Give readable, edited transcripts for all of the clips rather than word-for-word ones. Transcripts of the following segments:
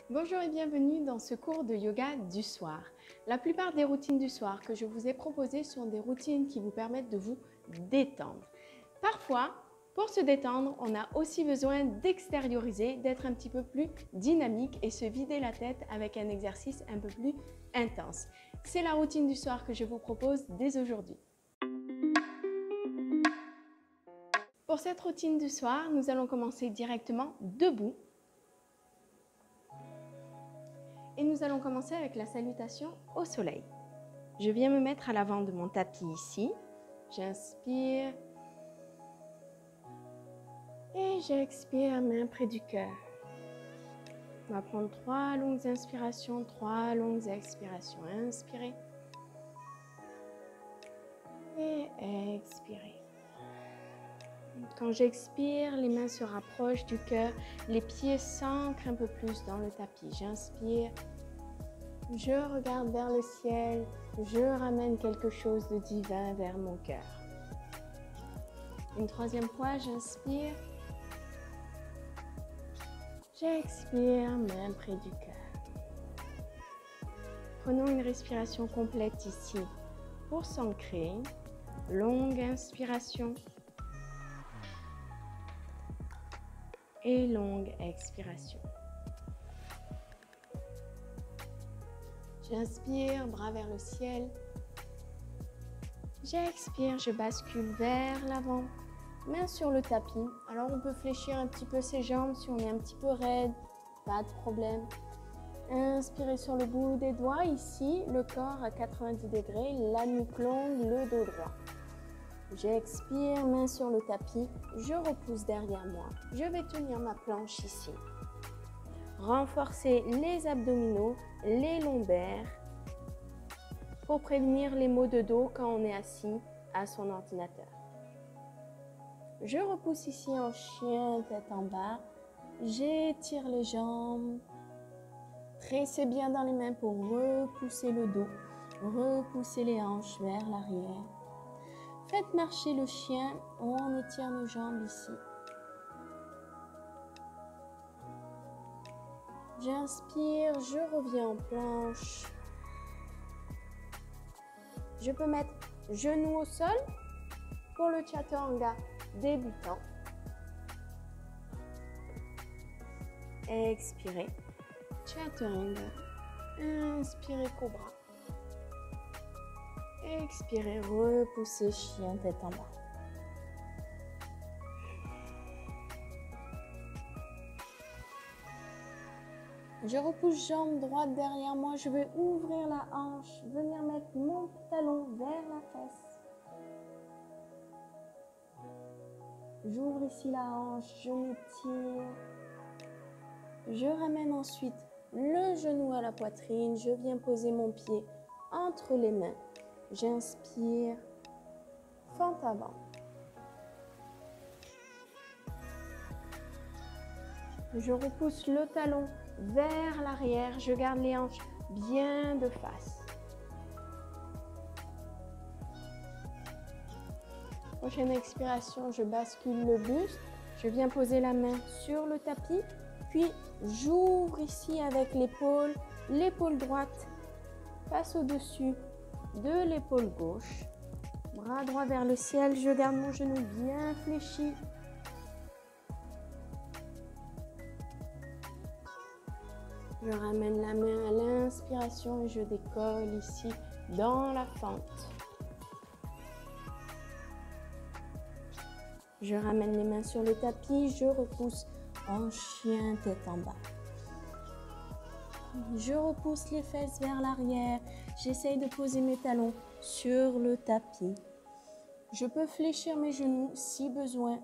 Bonjour et bienvenue dans ce cours de yoga du soir. La plupart des routines du soir que je vous ai proposées sont des routines qui vous permettent de vous détendre. Parfois, pour se détendre, on a aussi besoin d'extérioriser, d'être un petit peu plus dynamique et se vider la tête avec un exercice un peu plus intense. C'est la routine du soir que je vous propose dès aujourd'hui. Pour cette routine du soir, nous allons commencer directement debout. Et nous allons commencer avec la salutation au soleil. Je viens me mettre à l'avant de mon tapis ici. J'inspire. Et j'expire, main près du cœur. On va prendre 3 longues inspirations, 3 longues expirations. Inspirez. Et expirez. Quand j'expire, les mains se rapprochent du cœur. Les pieds s'ancrent un peu plus dans le tapis. J'inspire. Je regarde vers le ciel. Je ramène quelque chose de divin vers mon cœur. Une troisième fois, j'inspire. J'expire, main près du cœur. Prenons une respiration complète ici pour s'ancrer. Longue inspiration et longue expiration. J'inspire, bras vers le ciel. J'expire, je bascule vers l'avant. Main sur le tapis. Alors on peut fléchir un petit peu ses jambes si on est un petit peu raide, pas de problème. Inspirez sur le bout des doigts, ici, le corps à 90 degrés, la nuque longue, le dos droit. J'expire, main sur le tapis, je repousse derrière moi. Je vais tenir ma planche ici. Renforcez les abdominaux, les lombaires pour prévenir les maux de dos quand on est assis à son ordinateur. Je repousse ici en chien, tête en bas. J'étire les jambes. Pressez bien dans les mains pour repousser le dos. Repoussez les hanches vers l'arrière. Faites marcher le chien. On étire nos jambes ici. J'inspire, je reviens en planche. Je peux mettre genoux au sol pour le chaturanga débutant. Expirez. Chaturanga. Inspirez cobra. Expirez, repoussez chien tête en bas. Je repousse jambe droite derrière moi. Je vais ouvrir la hanche, venir mettre mon talon vers la fesse. J'ouvre ici la hanche, je m'étire. Je ramène ensuite le genou à la poitrine. Je viens poser mon pied entre les mains. J'inspire, fente avant. Je repousse le talon vers l'arrière. Je garde les hanches bien de face. Prochaine expiration, je bascule le buste. Je viens poser la main sur le tapis. Puis, j'ouvre ici avec l'épaule. L'épaule droite passe au-dessus de l'épaule gauche. Bras droit vers le ciel. Je garde mon genou bien fléchi. Je ramène la main à l'inspiration et je décolle ici dans la fente. Je ramène les mains sur le tapis, je repousse en chien tête en bas. Je repousse les fesses vers l'arrière. J'essaye de poser mes talons sur le tapis. Je peux fléchir mes genoux si besoin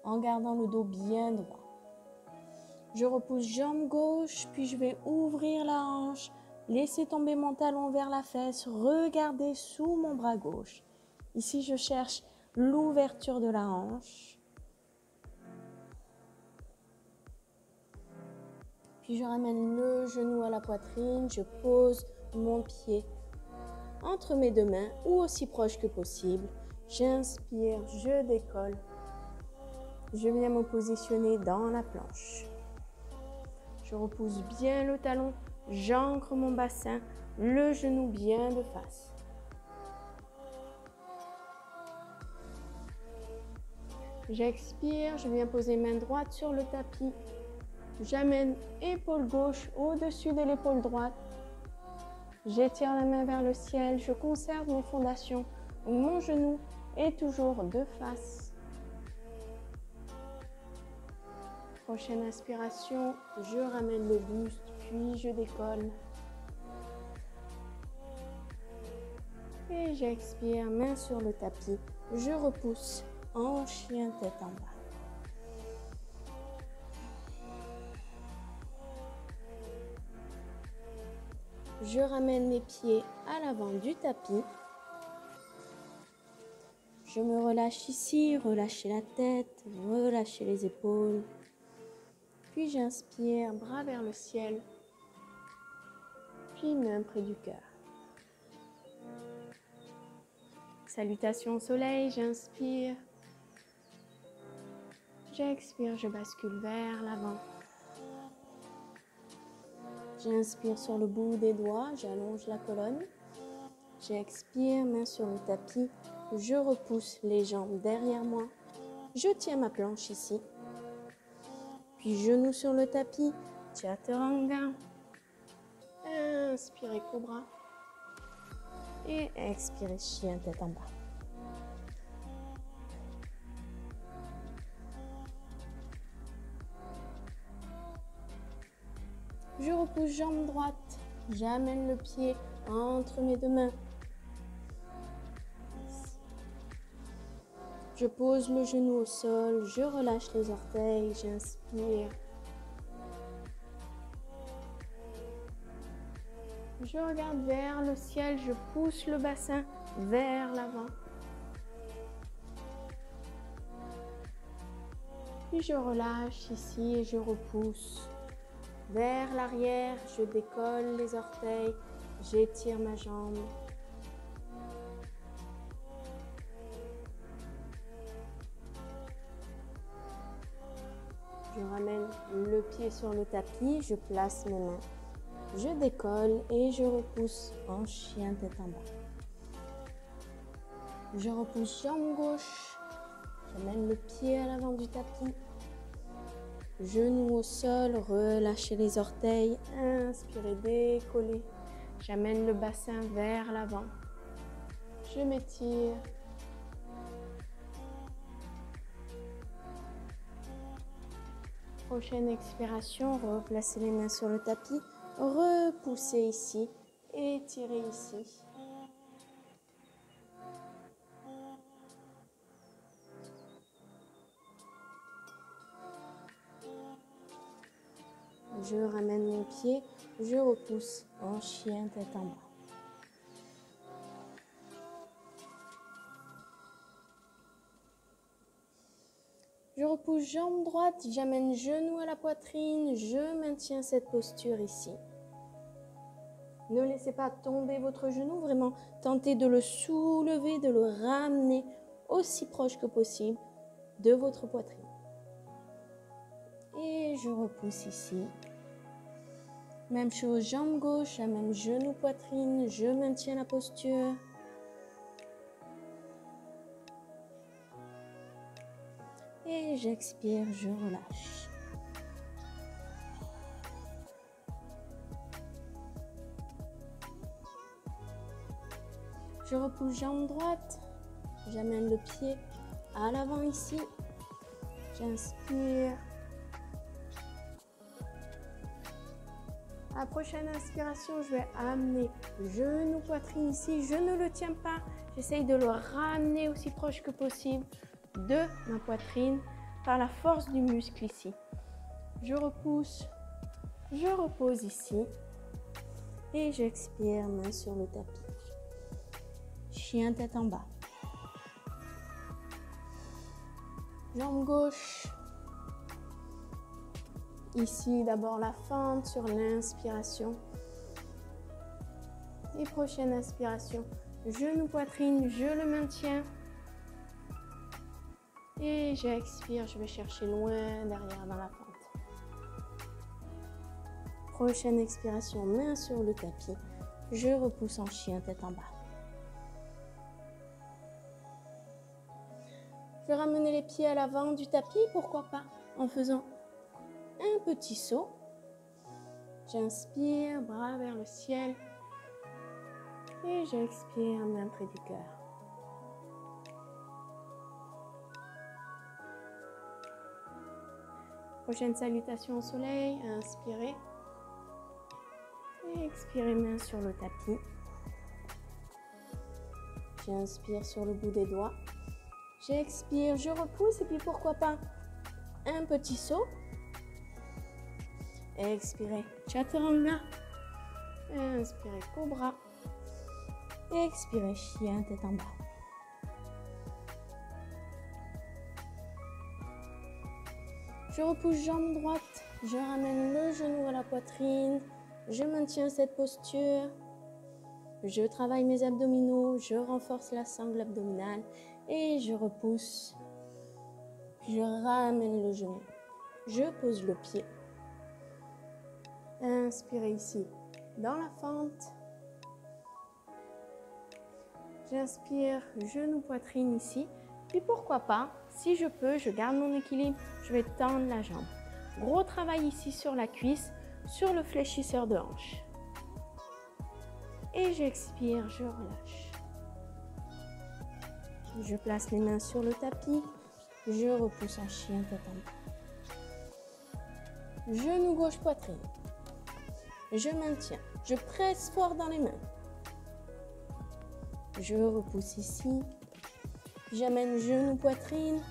en gardant le dos bien droit. Je repousse jambe gauche, puis je vais ouvrir la hanche, laisser tomber mon talon vers la fesse, regarder sous mon bras gauche. Ici, je cherche l'ouverture de la hanche. Puis je ramène le genou à la poitrine, je pose mon pied entre mes deux mains ou aussi proche que possible. J'inspire, je décolle. Je viens me positionner dans la planche. Je repousse bien le talon, j'ancre mon bassin, le genou bien de face. J'expire, je viens poser main droite sur le tapis. J'amène épaule gauche au-dessus de l'épaule droite. J'étire la main vers le ciel, je conserve mes fondations. Mon genou est toujours de face. Prochaine inspiration, je ramène le buste, puis je décolle. Et j'expire, main sur le tapis. Je repousse en chien tête en bas. Je ramène mes pieds à l'avant du tapis. Je me relâche ici, relâchez la tête, relâchez les épaules. Puis j'inspire, bras vers le ciel. Puis main près du cœur. Salutations au soleil, j'inspire. J'expire, je bascule vers l'avant. J'inspire sur le bout des doigts, j'allonge la colonne. J'expire, main sur le tapis. Je repousse les jambes derrière moi. Je tiens ma planche ici. Puis genoux sur le tapis. Chaturanga. Inspirez cobra. Et expirez chien tête en bas. Je repousse jambe droite. J'amène le pied entre mes deux mains. Je pose le genou au sol. Je relâche les orteils. J'inspire. Je regarde vers le ciel. Je pousse le bassin vers l'avant. Puis je relâche ici et je repousse. Vers l'arrière, je décolle les orteils, j'étire ma jambe. Je ramène le pied sur le tapis, je place mes mains. Je décolle et je repousse en chien tête en bas. Je repousse jambe gauche, j'amène le pied à l'avant du tapis. Genoux au sol, relâchez les orteils, inspirez, décollez. J'amène le bassin vers l'avant. Je m'étire. Prochaine expiration, replacez les mains sur le tapis, repoussez ici, étirez ici. Je ramène mon pied, je repousse en chien tête en bas. Je repousse jambe droite, j'amène genou à la poitrine, je maintiens cette posture ici. Ne laissez pas tomber votre genou, vraiment tentez de le soulever, de le ramener aussi proche que possible de votre poitrine. Et je repousse ici. Même chose, jambe gauche, même genou, poitrine, je maintiens la posture. Et j'expire, je relâche. Je repousse jambe droite, j'amène le pied à l'avant ici. J'inspire. À la prochaine inspiration, je vais amener genou, poitrine ici. Je ne le tiens pas. J'essaye de le ramener aussi proche que possible de ma poitrine par la force du muscle ici. Je repousse. Je repose ici. Et j'expire, main sur le tapis. Chien tête en bas. Jambe gauche. Ici, d'abord la fente sur l'inspiration. Et prochaine inspiration, genou, poitrine, je le maintiens. Et j'expire, je vais chercher loin derrière dans la fente. Prochaine expiration, main sur le tapis. Je repousse en chien, tête en bas. Je vais ramener les pieds à l'avant du tapis, pourquoi pas, en faisant un petit saut. J'inspire, bras vers le ciel. Et j'expire, main près du cœur. Prochaine salutation au soleil, inspirez. Et expirez, main sur le tapis. J'inspire sur le bout des doigts. J'expire, je repousse et puis pourquoi pas un petit saut. Expirez, chaturanga. Inspirez, cobra. Expirez, chien, tête en bas. Je repousse jambe droite. Je ramène le genou à la poitrine. Je maintiens cette posture. Je travaille mes abdominaux. Je renforce la sangle abdominale. Et je repousse. Je ramène le genou. Je pose le pied. Inspirez ici dans la fente. J'inspire, genou, poitrine ici. Puis pourquoi pas, si je peux, je garde mon équilibre, je vais tendre la jambe. Gros travail ici sur la cuisse, sur le fléchisseur de hanche. Et j'expire, je relâche. Je place les mains sur le tapis. Je repousse en chien, tête en bas. Genou gauche, poitrine. Je maintiens. Je presse fort dans les mains. Je repousse ici. J'amène genou, poitrine.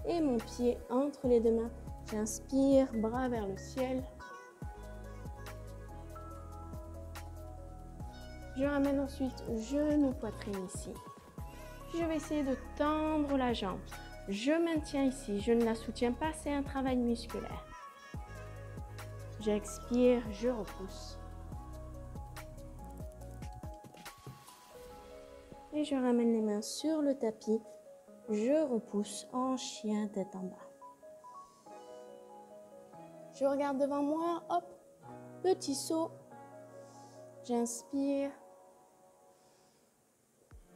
Et mon pied entre les deux mains. J'inspire, bras vers le ciel. Je ramène ensuite genou, poitrine ici. Je vais essayer de tendre la jambe. Je maintiens ici. Je ne la soutiens pas, c'est un travail musculaire. J'expire, je repousse. Et je ramène les mains sur le tapis. Je repousse en chien, tête en bas. Je regarde devant moi, hop, petit saut. J'inspire.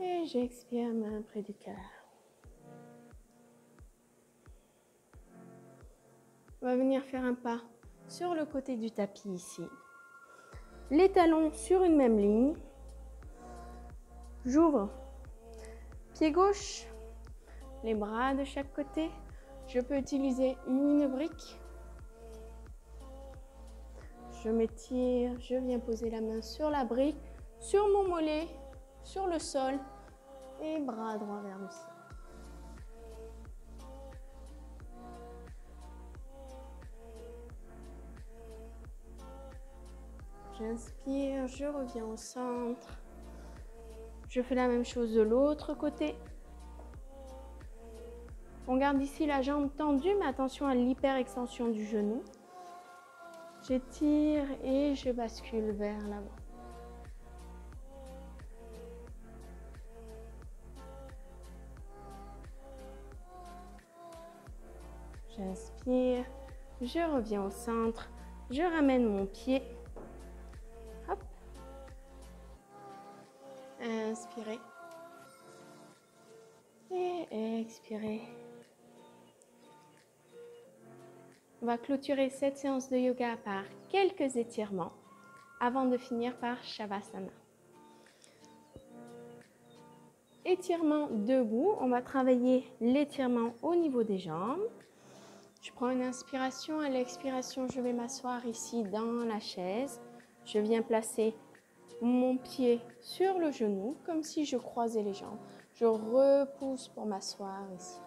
Et j'expire, main près du cœur. On va venir faire un pas sur le côté du tapis ici. Les talons sur une même ligne. J'ouvre. Pied gauche. Les bras de chaque côté. Je peux utiliser une brique. Je m'étire. Je viens poser la main sur la brique, sur mon mollet, sur le sol. Et bras droit vers le ciel. J'inspire, je reviens au centre. Je fais la même chose de l'autre côté. On garde ici la jambe tendue, mais attention à l'hyperextension du genou. J'étire et je bascule vers l'avant. J'inspire, je reviens au centre, je ramène mon pied. Hop. Inspirez. Et expirez. On va clôturer cette séance de yoga par quelques étirements avant de finir par Shavasana. Étirement debout, on va travailler l'étirement au niveau des jambes. Je prends une inspiration, à l'expiration, je vais m'asseoir ici dans la chaise. Je viens placer mon pied sur le genou, comme si je croisais les jambes. Je repousse pour m'asseoir ici.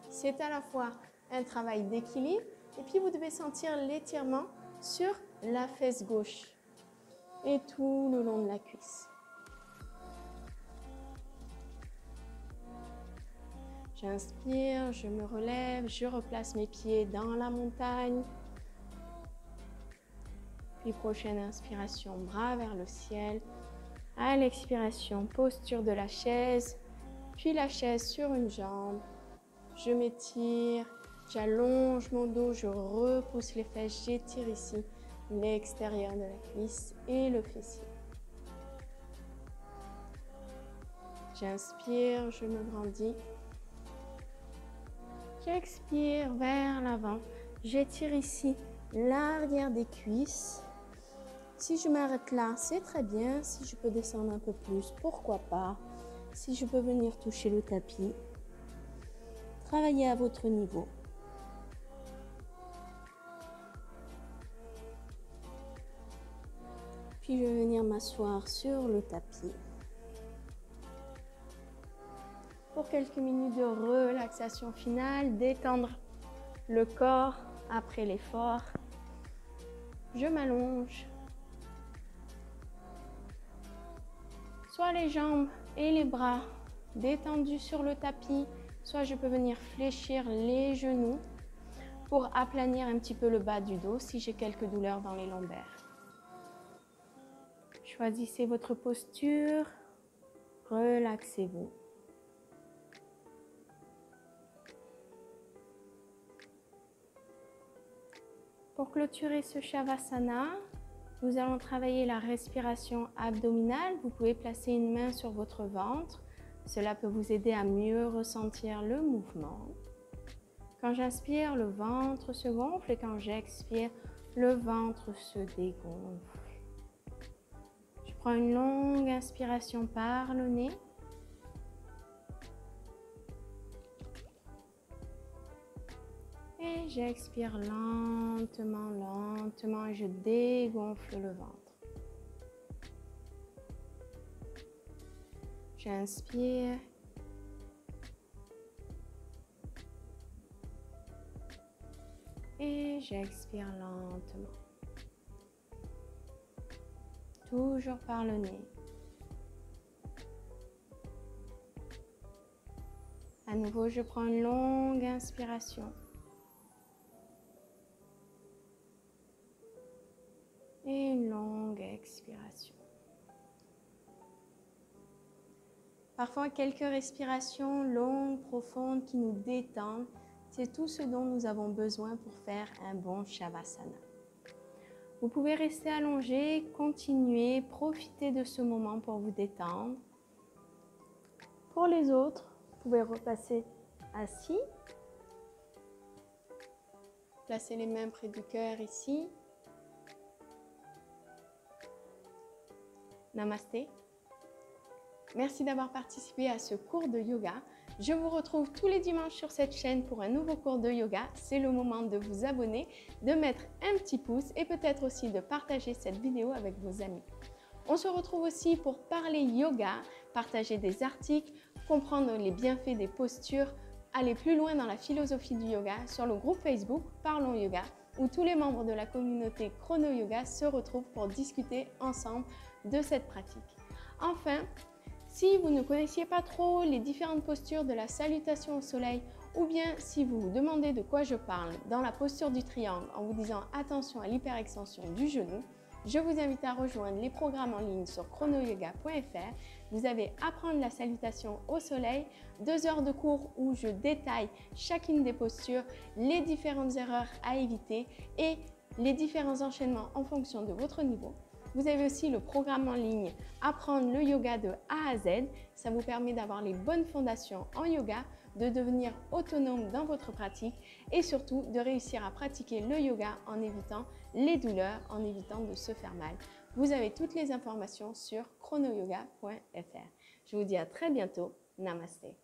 C'est à la fois un travail d'équilibre et puis vous devez sentir l'étirement sur la fesse gauche et tout le long de la cuisse. J'inspire, je me relève, je replace mes pieds dans la montagne. Puis prochaine inspiration, bras vers le ciel. À l'expiration, posture de la chaise. Puis la chaise sur une jambe. Je m'étire, j'allonge mon dos, je repousse les fesses, j'étire ici l'extérieur de la cuisse et le fessier. J'inspire, je me brandis. J'expire vers l'avant. J'étire ici l'arrière des cuisses. Si je m'arrête là, c'est très bien. Si je peux descendre un peu plus, pourquoi pas. Si je peux venir toucher le tapis, travaillez à votre niveau. Puis je vais venir m'asseoir sur le tapis. Pour quelques minutes de relaxation finale, détendre le corps après l'effort. Je m'allonge. Soit les jambes et les bras détendus sur le tapis, soit je peux venir fléchir les genoux pour aplanir un petit peu le bas du dos si j'ai quelques douleurs dans les lombaires. Choisissez votre posture, relaxez-vous. Pour clôturer ce Shavasana, nous allons travailler la respiration abdominale. Vous pouvez placer une main sur votre ventre. Cela peut vous aider à mieux ressentir le mouvement. Quand j'inspire, le ventre se gonfle et quand j'expire, le ventre se dégonfle. Je prends une longue inspiration par le nez. Et j'expire lentement, lentement et je dégonfle le ventre. J'inspire. Et j'expire lentement. Toujours par le nez. À nouveau, je prends une longue inspiration. Et une longue expiration. Parfois, quelques respirations longues, profondes qui nous détendent, c'est tout ce dont nous avons besoin pour faire un bon Shavasana. Vous pouvez rester allongé, continuer, profiter de ce moment pour vous détendre. Pour les autres, vous pouvez repasser assis. Placez les mains près du cœur ici. Namasté. Merci d'avoir participé à ce cours de yoga. Je vous retrouve tous les dimanches sur cette chaîne pour un nouveau cours de yoga. C'est le moment de vous abonner, de mettre un petit pouce et peut-être aussi de partager cette vidéo avec vos amis. On se retrouve aussi pour parler yoga, partager des articles, comprendre les bienfaits des postures, aller plus loin dans la philosophie du yoga sur le groupe Facebook Parlons Yoga où tous les membres de la communauté Chrono Yoga se retrouvent pour discuter ensemble de cette pratique. Enfin, si vous ne connaissiez pas trop les différentes postures de la salutation au soleil ou bien si vous vous demandez de quoi je parle dans la posture du triangle en vous disant attention à l'hyperextension du genou, je vous invite à rejoindre les programmes en ligne sur chronoyoga.fr. Vous avez Apprendre la salutation au soleil, 2 heures de cours où je détaille chacune des postures, les différentes erreurs à éviter et les différents enchaînements en fonction de votre niveau. Vous avez aussi le programme en ligne Apprendre le yoga de A à Z. Ça vous permet d'avoir les bonnes fondations en yoga, de devenir autonome dans votre pratique et surtout de réussir à pratiquer le yoga en évitant les douleurs, en évitant de se faire mal. Vous avez toutes les informations sur chronoyoga.fr. Je vous dis à très bientôt. Namasté.